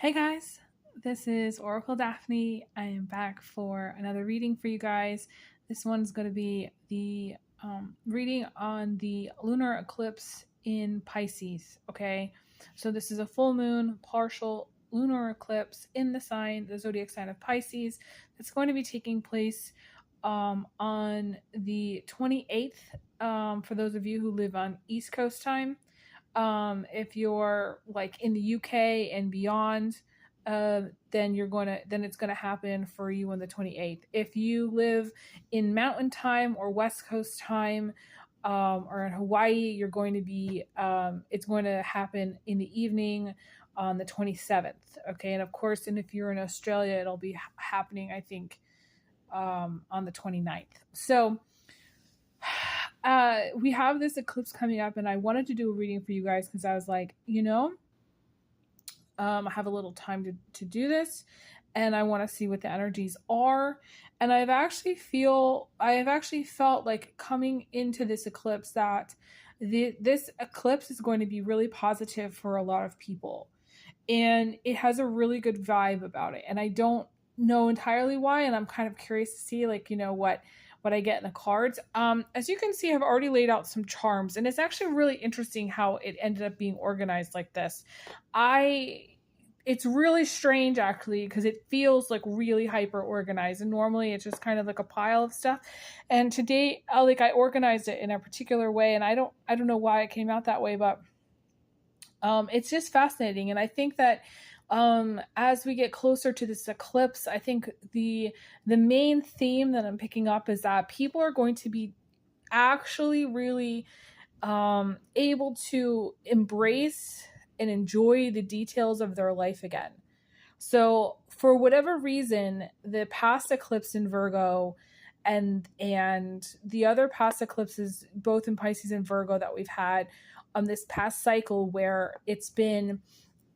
Hey guys, this is Oracle Daphne. I am back for another reading for you guys. This one's going to be the reading on the lunar eclipse in Pisces. Okay, so this is a full moon, partial lunar eclipse in the zodiac sign of Pisces. It's going to be taking place on the 28th for those of you who live on East Coast time. If you're like in the UK and beyond, then it's gonna happen for you on the 28th. If you live in Mountain Time or West Coast time, or in Hawaii, you're going to be it's going to happen in the evening on the 27th. Okay, and of course, and if you're in Australia, it'll be happening, I think, on the 29th. So we have this eclipse coming up, and I wanted to do a reading for you guys because I was like, I have a little time to do this, and I want to see what the energies are. And I have actually felt like coming into this eclipse that this eclipse is going to be really positive for a lot of people, and it has a really good vibe about it. And I don't know entirely why, and I'm kind of curious to see what I get in the cards. As you can see, I've already laid out some charms, and it's actually really interesting how it ended up being organized like this. It's really strange actually, because it feels like really hyper organized, and normally it's just kind of like a pile of stuff. And today, I organized it in a particular way, and I don't know why it came out that way, but it's just fascinating. And I think that as we get closer to this eclipse, I think the main theme that I'm picking up is that people are going to be actually really able to embrace and enjoy the details of their life again. So for whatever reason, the past eclipse in Virgo and the other past eclipses, both in Pisces and Virgo, that we've had this past cycle, where it's been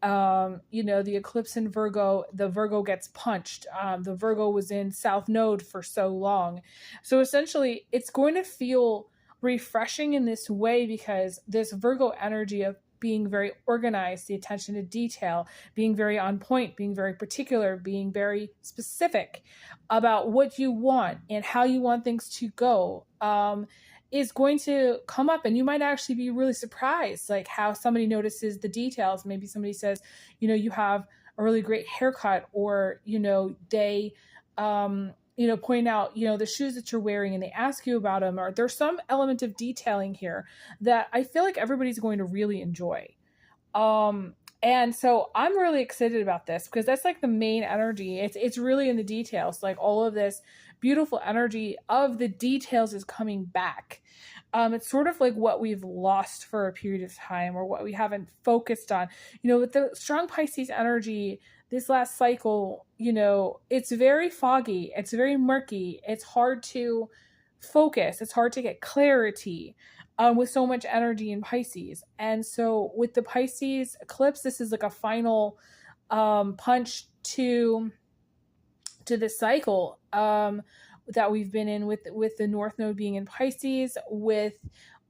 the eclipse in Virgo, the Virgo gets punched. The Virgo was in South Node for so long. So essentially, it's going to feel refreshing in this way, because this Virgo energy of being very organized, the attention to detail, being very on point, being very particular, being very specific about what you want and how you want things to go, is going to come up. And you might actually be really surprised, like how somebody notices the details. Maybe somebody says, you have a really great haircut, or they point out the shoes that you're wearing, and they ask you about them, or there's some element of detailing here that I feel like everybody's going to really enjoy. And so I'm really excited about this, because that's like the main energy. It's really in the details. Like all of this beautiful energy of the details is coming back. It's sort of like what we've lost for a period of time, or what we haven't focused on. With the strong Pisces energy, this last cycle, it's very foggy. It's very murky. It's hard to focus. It's hard to get clarity with so much energy in Pisces. And so with the Pisces eclipse, this is like a final punch to this cycle that we've been in, with the North Node being in Pisces, with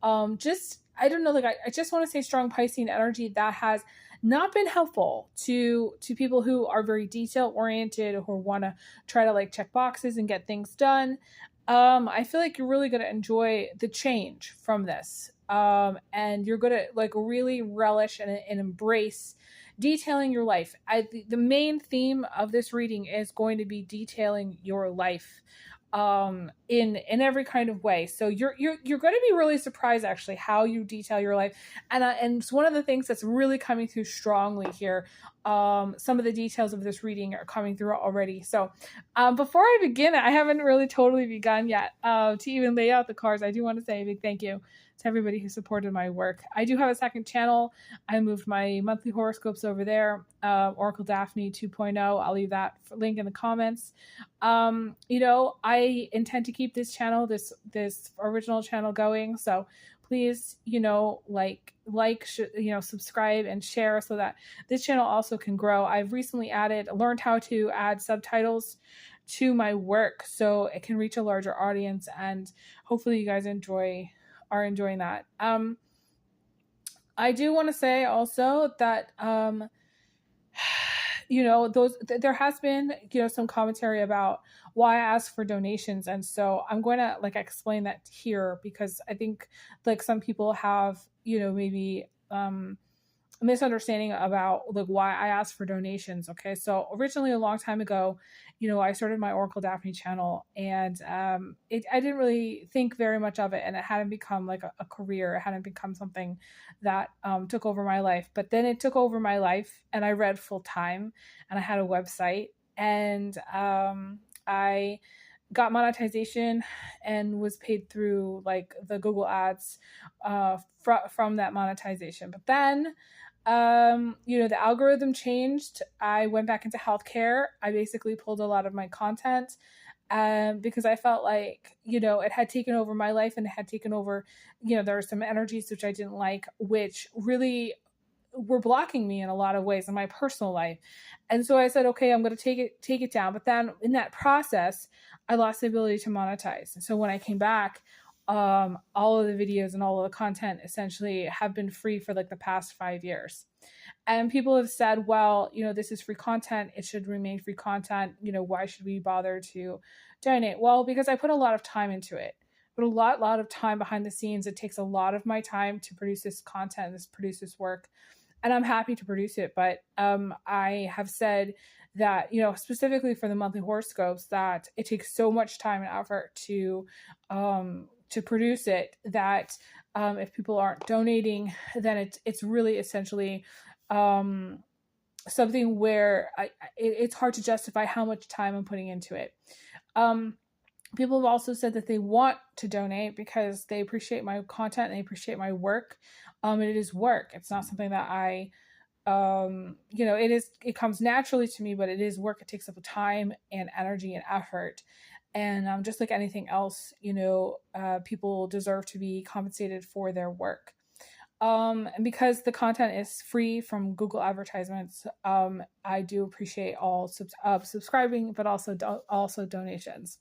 I don't know, I just want to say strong Piscean energy that has not been helpful to people who are very detail oriented, who want to try to check boxes and get things done. I feel like you're really going to enjoy the change from this. And you're going to really relish and embrace detailing your life. The main theme of this reading is going to be detailing your life in every kind of way. So you're going to be really surprised actually how you detail your life. And it's one of the things that's really coming through strongly here. Some of the details of this reading are coming through already. So before I begin, I haven't really totally begun yet to even lay out the cards. I do want to say a big thank you to everybody who supported my work. I do have a second channel. I moved my monthly horoscopes over there, Oracle Daphne 2.0. I'll leave that link in the comments. I intend to keep this channel, this original channel going. So please, subscribe and share so that this channel also can grow. I've recently learned how to add subtitles to my work so it can reach a larger audience, and hopefully you guys are enjoying that. I do want to say also that there has been, some commentary about why I ask for donations. And so I'm going to like explain that here, because I think like some people have, maybe, misunderstanding about like why I asked for donations. Okay, so originally a long time ago, I started my Oracle Daphne channel, and I didn't really think very much of it, and it hadn't become like a career. It hadn't become something that took over my life. But then it took over my life, and I read full time, and I had a website, and I got monetization and was paid through like the Google ads from that monetization. But then the algorithm changed. I went back into healthcare. I basically pulled a lot of my content because I felt like, it had taken over my life, and it had taken over, there were some energies which I didn't like, which really were blocking me in a lot of ways in my personal life. And so I said, okay, I'm going to take it down. But then in that process, I lost the ability to monetize. And so when I came back, all of the videos and all of the content essentially have been free for like the past 5 years. And people have said, well, this is free content. It should remain free content. Why should we bother to donate? Well, because I put a lot of time into it. But a lot of time behind the scenes. It takes a lot of my time to produce this content, produce this work. And I'm happy to produce it. But I have said that, specifically for the monthly horoscopes, that it takes so much time and effort to produce it that if people aren't donating, then it's really essentially something where it's hard to justify how much time I'm putting into it. People have also said that they want to donate because they appreciate my content and they appreciate my work. And it is work. It's not something that I, it comes naturally to me, but it is work. It takes up time and energy and effort. And just like anything else, people deserve to be compensated for their work. And because the content is free from Google advertisements, I do appreciate all subscribing, but also donations.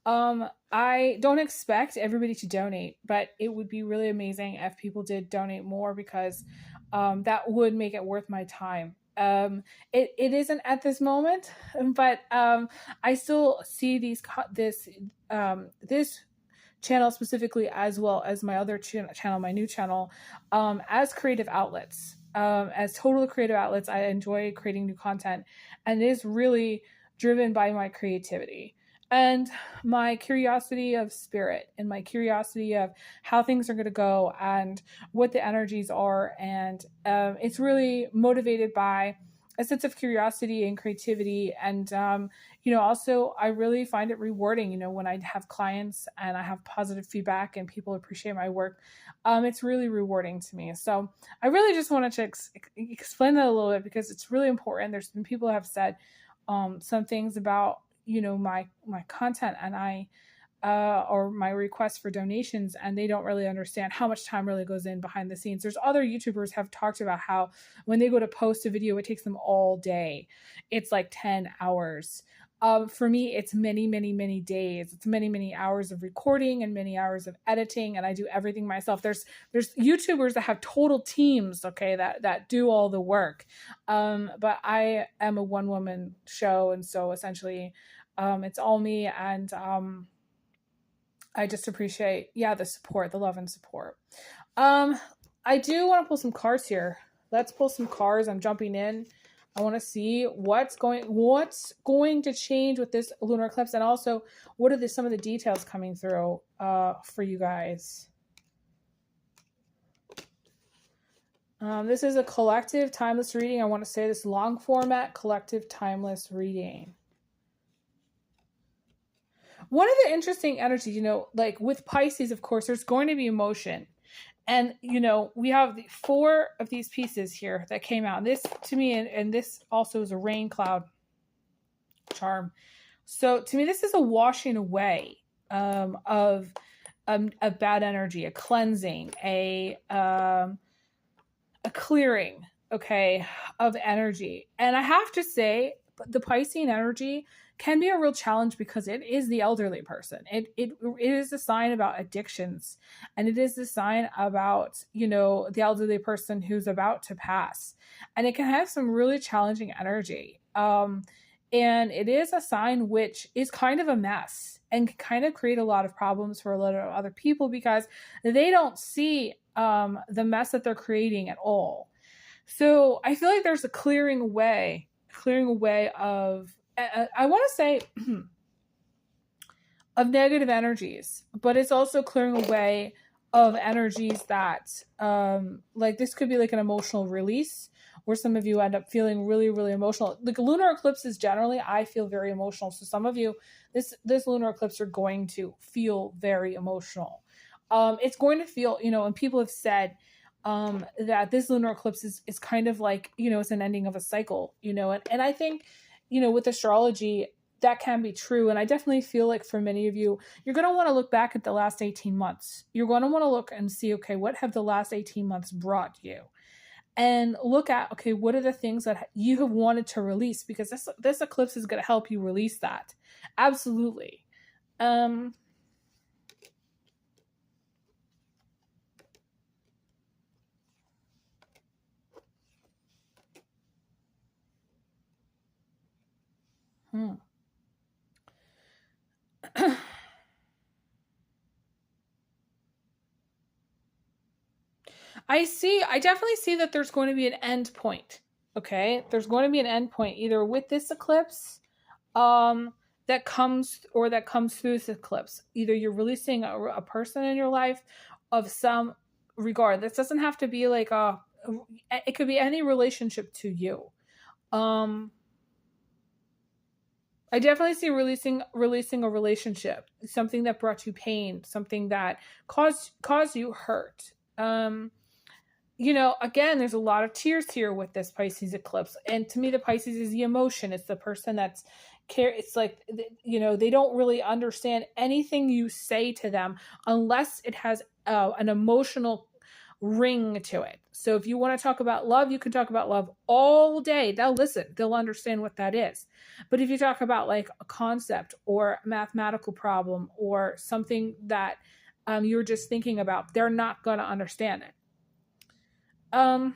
I don't expect everybody to donate, but it would be really amazing if people did donate more, because that would make it worth my time. It isn't at this moment, but I still see this channel specifically, as well as my other channel, my new channel, as creative outlets, as total creative outlets. I enjoy creating new content, and it is really driven by my creativity and my curiosity of spirit, and my curiosity of how things are going to go and what the energies are. And it's really motivated by a sense of curiosity and creativity. And, also I really find it rewarding, when I have clients and I have positive feedback and people appreciate my work. It's really rewarding to me. So I really just wanted to explain that a little bit, because it's really important. There's been people who have said some things about, my content, and or my requests for donations, and they don't really understand how much time really goes in behind the scenes. There's other YouTubers have talked about how when they go to post a video, it takes them all day. It's like 10 hours. For me, it's many, many, many days. It's many, many hours of recording and many hours of editing, and I do everything myself. There's YouTubers that have total teams, okay, that do all the work. But I am a one-woman show, and so essentially it's all me. And I just appreciate, the support, the love and support. I do want to pull some cards here. Let's pull some cards. I'm jumping in. I want to see what's going to change with this lunar eclipse, and also what are some of the details coming through for you guys. This is a collective timeless reading. I want to say this long format collective timeless reading. One of the interesting energies, like with Pisces, of course, there's going to be emotion. And, we have the 4 of these pieces here that came out. This, to me, and this also is a rain cloud charm. So, to me, this is a washing away of a bad energy, a cleansing, a clearing, okay, of energy. And I have to say, the Piscean energy can be a real challenge because it is the elderly person. It is a sign about addictions, and it is a sign about, you know, the elderly person who's about to pass, and it can have some really challenging energy. And it is a sign which is kind of a mess and can kind of create a lot of problems for a lot of other people because they don't see the mess that they're creating at all. So I feel like there's a clearing away of, I want to say, of negative energies, but it's also clearing away of energies that, like this could be like an emotional release where some of you end up feeling really, really emotional. Like lunar eclipses generally, I feel very emotional. So some of you, this lunar eclipse are going to feel very emotional. It's going to feel, you know, and people have said, that this lunar eclipse is kind of like, you know, it's an ending of a cycle, you know, and I think, you know, with astrology, that can be true. And I definitely feel like for many of you, you're going to want to look back at the last 18 months. You're going to want to look and see, okay, what have the last 18 months brought you? And look at, okay, what are the things that you have wanted to release? Because this eclipse is going to help you release that. Absolutely. I definitely see that there's going to be an end point. Okay. There's going to be an end point either with this eclipse, that comes through this eclipse. Either you're releasing a person in your life of some regard. This doesn't have to be like it could be any relationship to you. I definitely see releasing a relationship, something that brought you pain, something that caused you hurt. You know, again, there's a lot of tears here with this Pisces eclipse. And to me, the Pisces is the emotion. It's the person that's it's like, you know, they don't really understand anything you say to them unless it has an emotional ring to it. So if you want to talk about love, you can talk about love all day. They'll listen. They'll understand what that is. But if you talk about like a concept or a mathematical problem or something that you're just thinking about, they're not going to understand it. I'm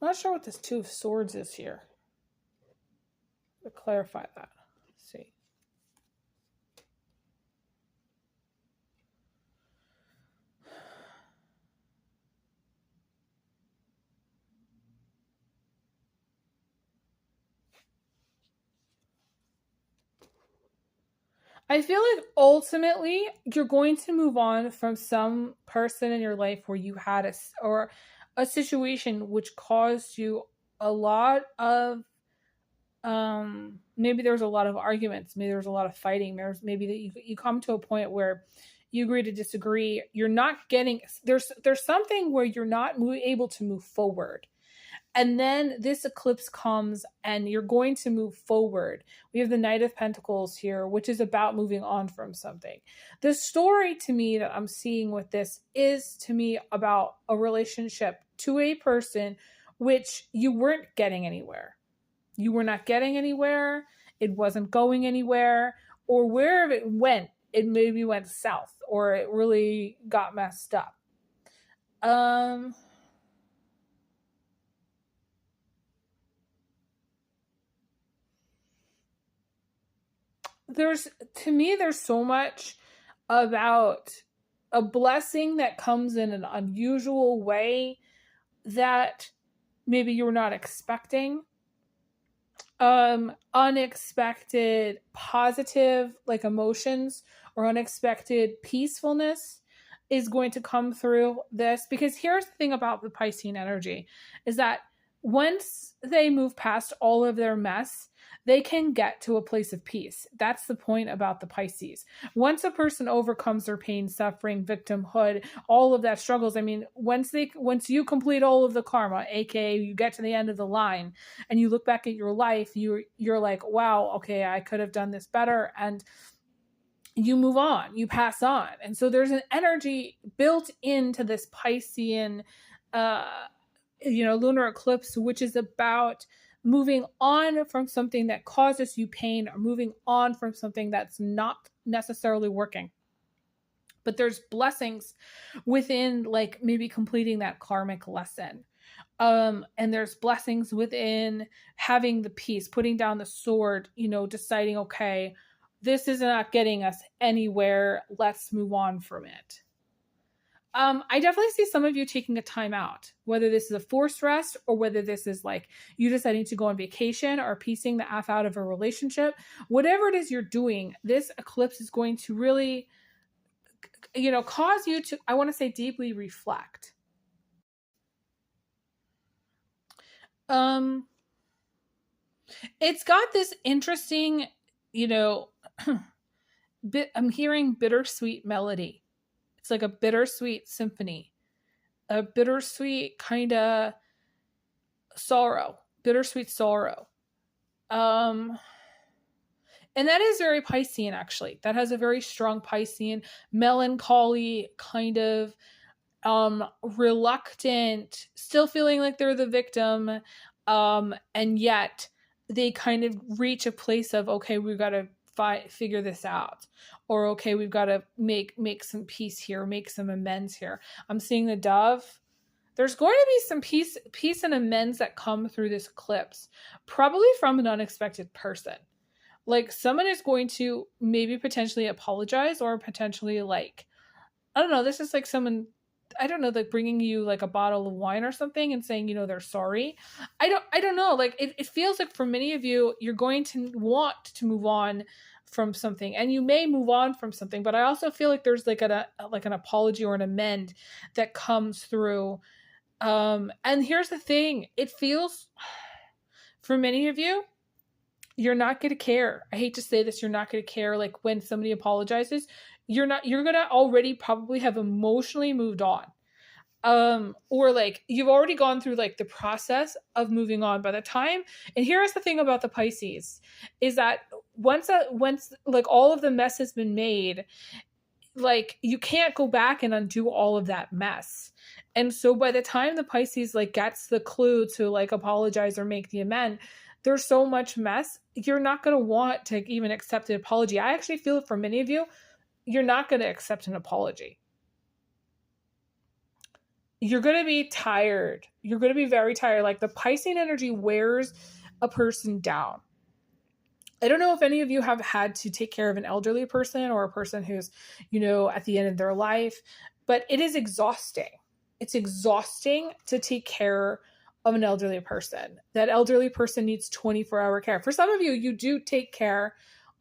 not sure what this Two of Swords is here. To clarify that. Let's see. I feel like ultimately you're going to move on from some person in your life where you had a situation which caused you a lot of maybe there was a lot of arguments, maybe there was a lot of fighting, maybe that you come to a point where you agree to disagree. You're not getting there's something where you're not able to move forward. And then this eclipse comes and you're going to move forward. We have the Knight of Pentacles here, which is about moving on from something. The story to me that I'm seeing with this is to me about a relationship to a person which you weren't getting anywhere. You were not getting anywhere. It wasn't going anywhere. Or wherever it went, it maybe went south or it really got messed up. There's so much about a blessing that comes in an unusual way that maybe you're not expecting. Unexpected positive like emotions or unexpected peacefulness is going to come through this, because here's the thing about the Piscean energy is that once they move past all of their mess, they can get to a place of peace. That's the point about the Pisces. Once a person overcomes their pain, suffering, victimhood, all of that struggles, I mean, once you complete all of the karma, aka you get to the end of the line and you look back at your life, you're like, wow, okay, I could have done this better, and you move on, you pass on. And so there's an energy built into this Piscean lunar eclipse, which is about moving on from something that causes you pain, or moving on from something that's not necessarily working. But there's blessings within, like, maybe completing that karmic lesson. And there's blessings within having the peace, putting down the sword, deciding, okay, this is not getting us anywhere. Let's move on from it. I definitely see some of you taking a time out, whether this is a forced rest or whether this is like you deciding to go on vacation or piecing the F out of a relationship. Whatever it is you're doing, this eclipse is going to really, cause you to, I want to say, deeply reflect. It's got this interesting, I'm hearing bittersweet melody. It's like a bittersweet symphony, a bittersweet kind of sorrow, bittersweet sorrow. And that is very Piscean, actually. That has a very strong Piscean, melancholy, kind of reluctant, still feeling like they're the victim. And yet they kind of reach a place of, okay, we've got to figure this out, or okay, we've got to make some peace here, make some amends here. I'm seeing the dove. There's going to be some peace and amends that come through this eclipse, probably from an unexpected person. Like, someone is going to maybe potentially apologize, or potentially, like, I don't know, this is like someone, I don't know, like bringing you like a bottle of wine or something and saying, they're sorry. I don't know. Like, it feels like for many of you, you're going to want to move on from something, and you may move on from something, but I also feel like there's like an apology or an amend that comes through. And here's the thing. It feels, for many of you, you're not going to care. I hate to say this. You're not going to care. Like, when somebody apologizes, you're going to already probably have emotionally moved on. Or like you've already gone through like the process of moving on by the time. And here's the thing about the Pisces is that once like all of the mess has been made, like you can't go back and undo all of that mess. And so by the time the Pisces like gets the clue to like apologize or make the amend, there's so much mess. You're not going to want to even accept an apology. I actually feel for many of you, you're not going to accept an apology. You're going to be tired. You're going to be very tired. Like, the Piscean energy wears a person down. I don't know if any of you have had to take care of an elderly person or a person who's, at the end of their life, but it is exhausting. It's exhausting to take care of an elderly person. That elderly person needs 24-hour care. For some of you, you do take care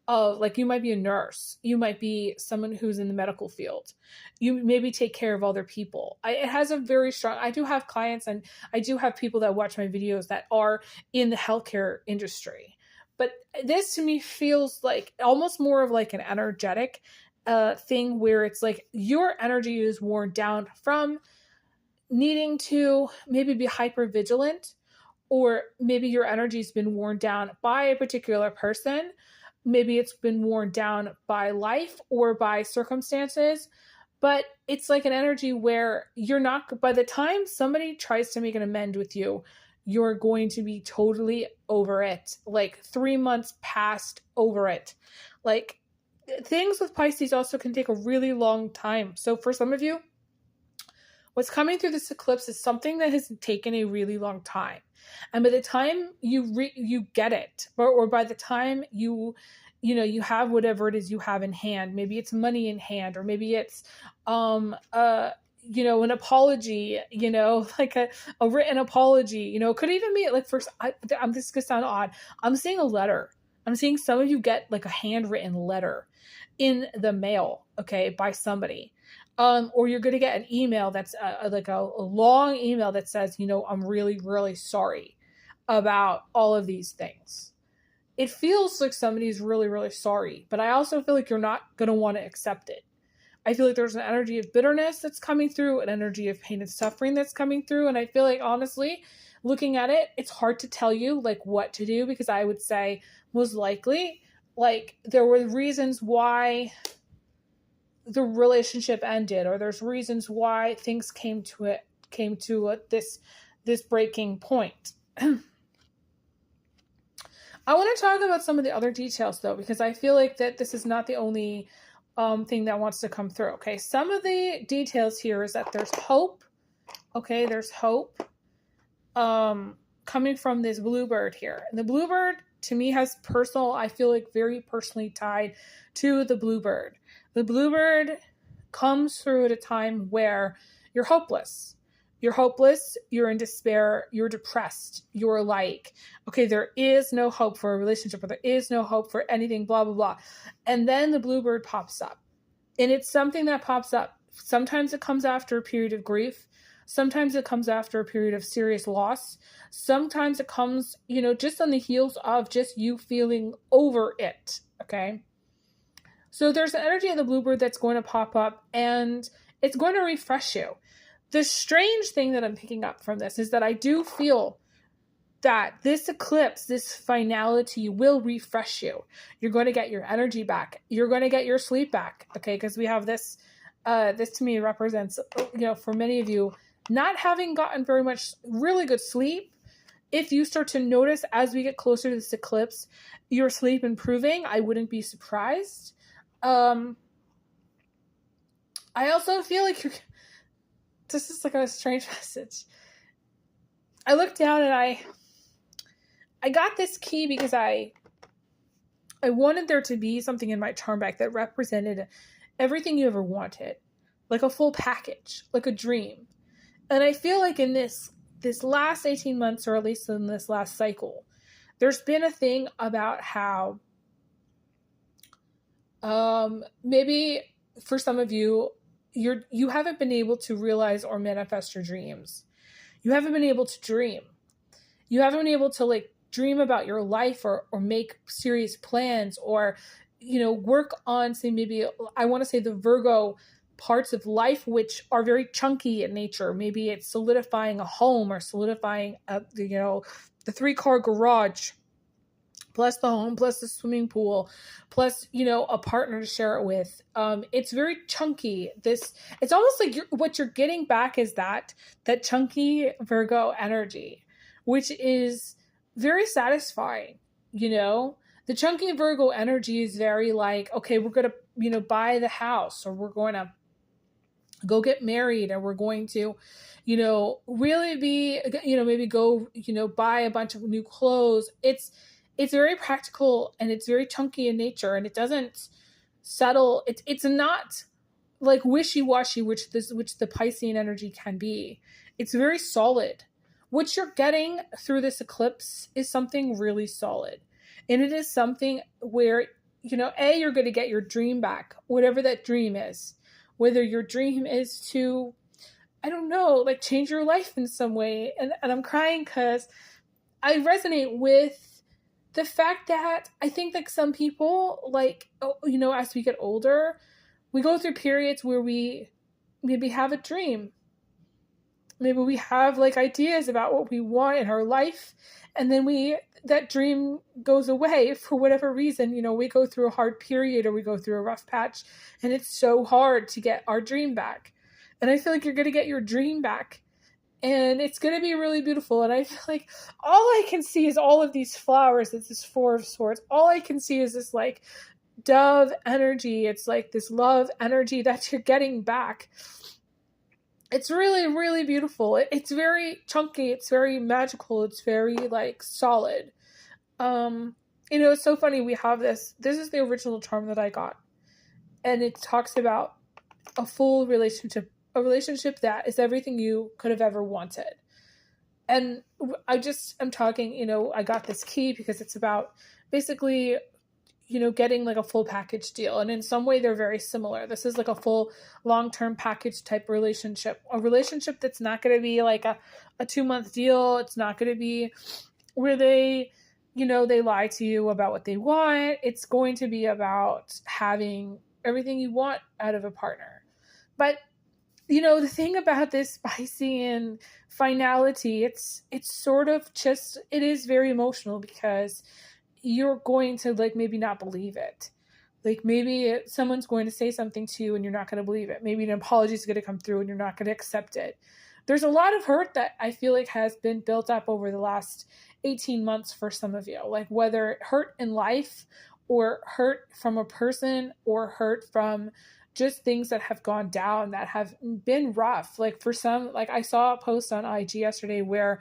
of, like, you might be a nurse. You might be someone who's in the medical field. You maybe take care of other people. It has a very strong, I do have clients and I do have people that watch my videos that are in the healthcare industry. But this to me feels like almost more of like an energetic thing where it's like your energy is worn down from needing to maybe be hyper vigilant, or maybe your energy's been worn down by a particular person. Maybe it's been worn down by life or by circumstances, but it's like an energy where you're not, by the time somebody tries to make an amend with you, you're going to be totally over it. Like 3 months past over it. Like, things with Pisces also can take a really long time. So for some of you, what's coming through this eclipse is something that has taken a really long time. And by the time you get it, or by the time you have whatever it is you have in hand, maybe it's money in hand, or maybe it's an apology, like a written apology, it could even be like, this is gonna sound odd. I'm seeing a letter. I'm seeing some of you get like a handwritten letter in the mail, okay, by somebody. Or you're going to get an email that's like a long email that says, I'm really, really sorry about all of these things. It feels like somebody's really, really sorry, but I also feel like you're not going to want to accept it. I feel like there's an energy of bitterness that's coming through, an energy of pain and suffering that's coming through. And I feel like, honestly, looking at it, it's hard to tell you like what to do, because I would say most likely, like, there were reasons why the relationship ended, or there's reasons why things came to this this breaking point. I want to talk about some of the other details though, because I feel like that this is not the only thing that wants to come through. Okay, some of the details here is that there's hope. Okay, there's hope coming from this bluebird here. And the bluebird to me has personal, I feel like very personally tied to the bluebird. The bluebird comes through at a time where you're hopeless. You're hopeless, you're in despair, you're depressed, you're like, okay, there is no hope for a relationship, or there is no hope for anything, blah, blah, blah. And then the bluebird pops up. And it's something that pops up. Sometimes it comes after a period of grief. Sometimes it comes after a period of serious loss. Sometimes it comes, just on the heels of just you feeling over it, okay? So there's an energy of the bluebird that's going to pop up, and it's going to refresh you. The strange thing that I'm picking up from this is that I do feel that this eclipse, this finality will refresh you. You're going to get your energy back. You're going to get your sleep back, okay? Because we have this, this to me represents, for many of you, not having gotten very much really good sleep. If you start to notice as we get closer to this eclipse, your sleep improving, I wouldn't be surprised. I also feel like this is like a strange message. I looked down and I got this key because I wanted there to be something in my charm bag that represented everything you ever wanted, like a full package, like a dream. And I feel like in this last 18 months, or at least in this last cycle, there's been a thing about how maybe for some of you, you haven't been able to realize or manifest your dreams. You haven't been able to dream. You haven't been able to dream about your life or make serious plans, or, work on, say, maybe I want to say the Virgo parts of life, which are very chunky in nature. Maybe it's solidifying a home, or solidifying the 3-car garage, plus the home, plus the swimming pool, plus, a partner to share it with. It's very chunky. It's almost like what you're getting back is that chunky Virgo energy, which is very satisfying. The chunky Virgo energy is very like, okay, we're going to, buy the house, or we're going to go get married, or we're going to, really be, maybe go, buy a bunch of new clothes. It's very practical, and it's very chunky in nature, and it doesn't settle. It's not like wishy-washy, which the Piscean energy can be. It's very solid. What you're getting through this eclipse is something really solid. And it is something where, you're going to get your dream back, whatever that dream is. Whether your dream is to, I don't know, change your life in some way. And I'm crying because I resonate with the fact that I think some people, as we get older, we go through periods where we maybe have a dream. Maybe we have ideas about what we want in our life, and then that dream goes away for whatever reason. We go through a hard period, or we go through a rough patch, and it's so hard to get our dream back. And I feel like you're going to get your dream back, and it's going to be really beautiful. And I feel like all I can see is all of these flowers. It's this 4 of Swords. All I can see is this dove energy. It's this love energy that you're getting back. It's really, really beautiful. It's very chunky. It's very magical. It's very solid. It's so funny. We have this. This is the original charm that I got, and it talks about a full relationship, a relationship that is everything you could have ever wanted. And I'm talking. I got this key because it's about basically, getting a full package deal. And in some way they're very similar. This is a full long-term package type relationship, a relationship that's not going to be a 2-month deal. It's not going to be where they lie to you about what they want. It's going to be about having everything you want out of a partner. But, the thing about this Piscean finality, it's sort of just, it is very emotional because you're going to maybe not believe it. Maybe someone's going to say something to you and you're not going to believe it. Maybe an apology is going to come through and you're not going to accept it. there's a lot of hurt that I feel like has been built up over the last 18 months for some of you, like whether hurt in life or hurt from a person or hurt from just things that have gone down that have been rough. Like for some, like I saw a post on IG yesterday where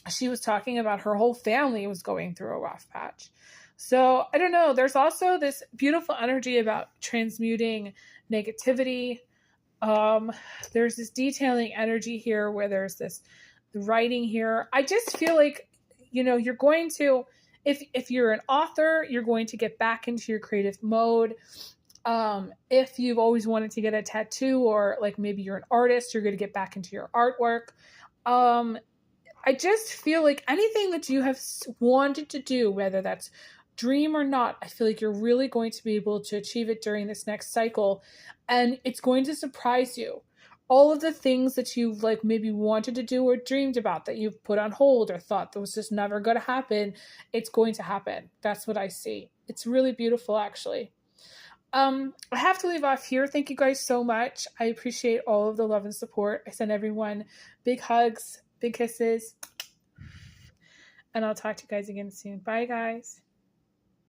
she was talking about her whole family was going through a rough patch. So I don't know. There's also this beautiful energy about transmuting negativity. There's this detailing energy here where there's this writing here. I just feel like, you know, you're going to, if you're an author, you're going to get back into your creative mode. If you've always wanted to get a tattoo, or like maybe you're an artist, you're going to get back into your artwork. I just feel like anything that you have wanted to do, whether that's dream or not, I feel like you're really going to be able to achieve it during this next cycle. And it's going to surprise you. All of the things that you've like maybe wanted to do or dreamed about that you've put on hold or thought that was just never going to happen, it's going to happen. That's what I see. It's really beautiful, actually. I have to leave off here. Thank you guys so much. I appreciate all of the love and support. I send everyone big hugs, big kisses, and I'll talk to you guys again soon. Bye, guys.